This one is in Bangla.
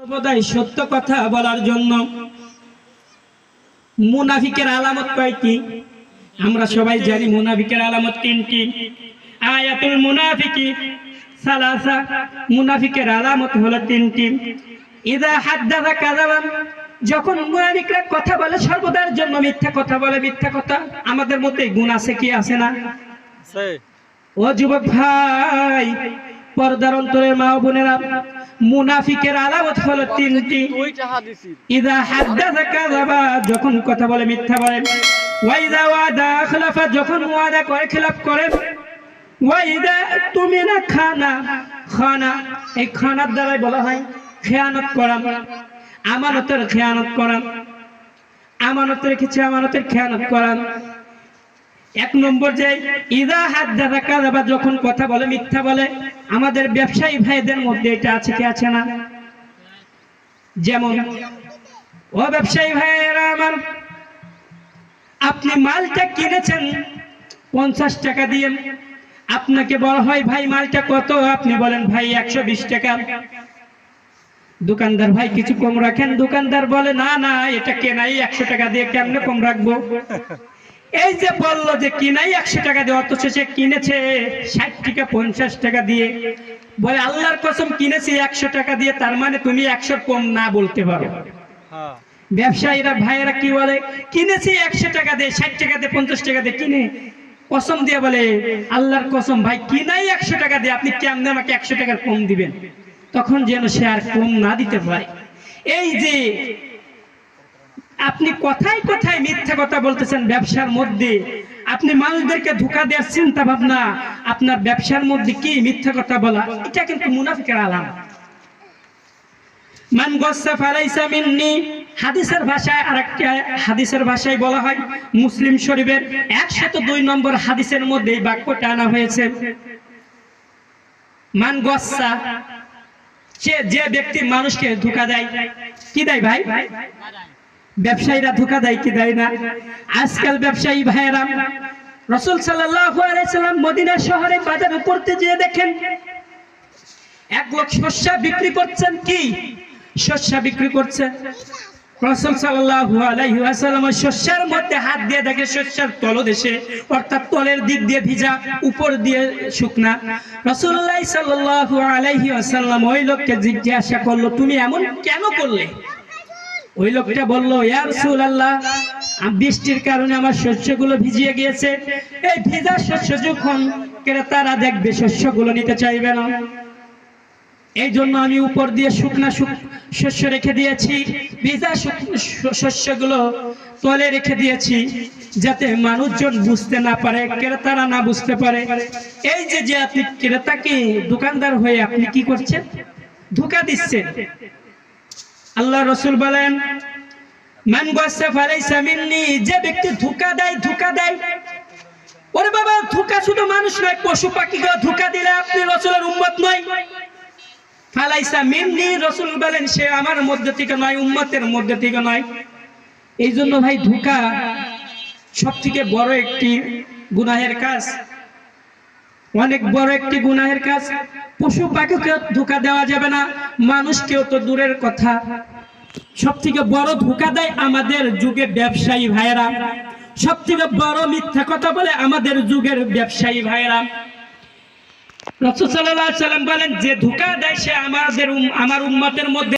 সর্বদাই সত্য কথা বলার জন্য। মুনাফিকের আলামত কয়টি? আমরা সবাই জানি মুনাফিকের আলামত তিনটি। আয়াতুল মুনাফিকি সালাসা, মুনাফিকের আলামত হলো তিনটি। ইযা হাদ্দাসা কাযাবা, যখন মুনাফিকরা কথা বলে সর্বদার জন্য মিথ্যা কথা বলে। মিথ্যা কথা আমাদের মধ্যে গুণ আছে কি আছে না? ও যুবক ভাই, পর্দার অন্তরের মা ও বোনেরা, মুনাফিকের আলামত হলো তিনটি। ইযা হাদ্দাসা কাযাবা, যখন কথা বলে মিথ্যা বলে। ওয়া ইযা ওয়াদা আখলাফা, যখন ওয়াদা করে খেলাফ করে। ওয়া ইযা তুমিনা খানা, খানা এই খানার দ্বারাই বলা হয় খেয়ানত করা, আমানতের খেয়ানত করা। আমানত রেখেছে, আমানতের খেয়ানত করা। এক নম্বর যে ইযা হাদ্দাসা কাযাবা, যখন কথা বলে মিথ্যা বলে। আমাদের ব্যবসায়ী ভাইদের মধ্যে এটা আছে কি আছে না? যেমন ও ব্যবসায়ী ভাইয়েরা আমার, আপনি মালটা কিনেছেন 50 টাকা দিয়ে, আপনাকে বলা হয় ভাই মালটা কত? আপনি বলেন ভাই 120 টাকা। দোকানদার ভাই কিছু কম রাখেন। দোকানদার বলে না না, এটা কেনাই 100 টাকা দিয়ে, কেমনে কম রাখবো? এই যে বললো যে কিনাই 100 টাকা দিয়ে, অথচ সে কিনেছে 60 টাকা 50 টাকা দিয়ে। বলে আল্লাহর কসম কিনেছি 100 টাকা দিয়ে, তার মানে তুমি 100 কম না বলতে পারো। ব্যবসায়ীরা ভাইয়েরা কি বলে? কিনেছি 100 টাকা দিয়ে, 60 টাকা দিয়ে, 50 টাকা দিয়ে কিনে কসম দিয়ে বলে আল্লাহর কসম ভাই কিনাই 100 টাকা দিয়ে, আপনি কেমনে আমাকে 100 টাকা কম দিবেন? তখন যেন সে আর কম না দিতে পারে। এই যে আপনি কথায় কথায় মিথ্যা কথা বলতেছেন ব্যবসার মধ্যে, আপনি মানুষদেরকে ধোঁকা দেওয়ার চিন্তা ভাবনা আপনার ব্যবসার মধ্যে কি মিথ্যা কথা বলা, এটা কিন্তু মুনাফিকের আলামত। মান গাসসা ফালাইসা মিন্নি, হাদিসের ভাষায় আরেকটি হাদিসের ভাষায় বলা হয়, মুসলিম শরীফের 102 নম্বর হাদিসের মধ্যে এই বাক্যটা আনা হয়েছে। মান গাসসা, যে ব্যক্তি মানুষকে ধোঁকা দেয়। কি দেয় ভাই? ব্যবসায়ীরা ধোঁকা দেয় কি দেয় না? আজকাল ব্যবসায়ী ভাইয়েরা, রাসূল সাল্লাল্লাহু আলাইহি সাল্লাম মদিনা শহরে বাজার উপরতে যেয়ে দেখেন এক লোক শস্য বিক্রি করছেন। কি শস্য বিক্রি করছে? রাসূল সাল্লাল্লাহু আলাইহি ওয়াসাল্লাম শস্যের মধ্যে হাত দিয়ে দেখে শস্যের তলদেশে, অর্থাৎ তলের দিক দিয়ে ভিজা, উপর দিয়ে শুকনা। রাসূলুল্লাহ সাল্লাল্লাহু আলাইহি ওয়াসাল্লাম ওই লোককে জিজ্ঞাসা করলো, তুমি এমন কেন করলে? ওই লোকটা বলল, ইয়া রাসূলুল্লাহ, বৃষ্টির কারণে আমার শস্যগুলো ভিজিয়ে গিয়েছে। এই ভিজা শস্য যখন ক্রেতারা দেখবে, শস্যগুলো নিতে চাইবে না, এই জন্য আমি উপর দিয়ে শুকনা শস্য রেখে দিয়েছি, ভিজা শস্যগুলো তলে রেখে দিয়েছি, যাতে মানুষজন বুঝতে না পারে, ক্রেতারা না বুঝতে পারে। এই যে আপনি ক্রেতাকে দোকানদার হয়ে আপনি কি করছেন? ধোঁকা দিচ্ছেন। আল্লাহ রাসূল বলেন, মান গাসসা ফালাইসা মিন্নি, যে ব্যক্তি ধোঁকা দেয়, ধোঁকা দেয়। ওরে বাবা, ধোঁকা শুধু মানুষ নয়, পশু পাখিকে ধোঁকা দিলে আপনি রাসূলের উম্মত নয়। ফালাইসা মিন্নি, রাসূল বলেন সে আমার মধ্যে থেকে নয়, উম্মতের মধ্যে থেকে নয়। এই জন্য ভাই ধোঁকা সবথেকে বড় একটি গুনাহের কাজ, অনেক বড় একটি গুনাহের কাজ। পশু পাখিকে ধোঁকা দেওয়া যাবে না, মানুষকেও তো দূরের কথা। সবথেকে বড় ধোঁকা দেয় আমাদের যুগের ব্যবসায়ী ভাইয়েরা, সবথেকে বড় মিথ্যা কথা বলে আমাদের যুগের ব্যবসায়ী ভাইয়েরা। রাসূল সাল্লাল্লাহু আলাইহি ওয়াসাল্লাম বলেন, যে ধোঁকা দেয় সে আমার উম্মতের মধ্যে